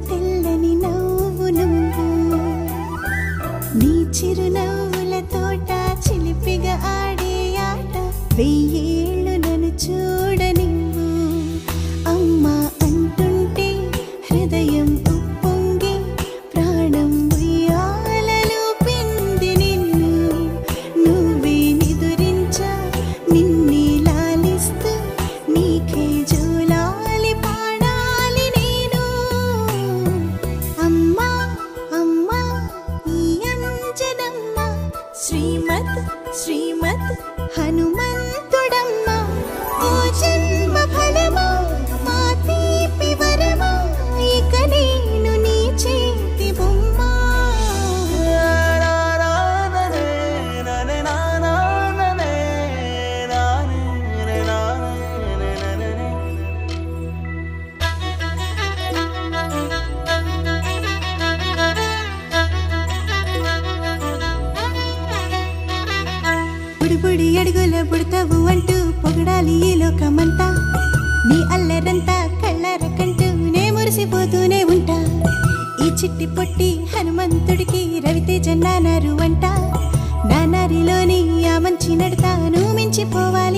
తెల్లని నవ్వు నువ్వు నీ చిరునవ్వుల తోట చిలిపిగా ఆడే ఆట వెయ్యేళ్ళు నన్ను చూడనివ్వు అమ్మా అంటుంటే హృదయం ఉప్పొంగి ప్రాణం ఉయ్యాలలో పిండి నిన్ను నువ్వే నిదురించా నిన్నే లాలిస్తూ నీకే జోలాలి పాడాలి నేను అమ్మా అమ్మా ఈ అంజనమ్మ శ్రీమత్ శ్రీమత్ హనుమంతుడమ్మ ఓ జన్మ ఫలమా మా తీపి వరమా ఇక నేను నీ చేతి బొమ్మ బుడిబుడి అడుగుల పుడతావు అంటూ పొగడాలి ఈ లోకమంతా నీ అల్లరంతా కళ్ళారకంటూ నే మురిసిపోతూనే ఉంటా ఈ చిట్టి పొట్టి హనుమంతుడికి రవితేజ నానారు అంట నానారిలోని ఆ మంచి నడతాను మించిపోవాలి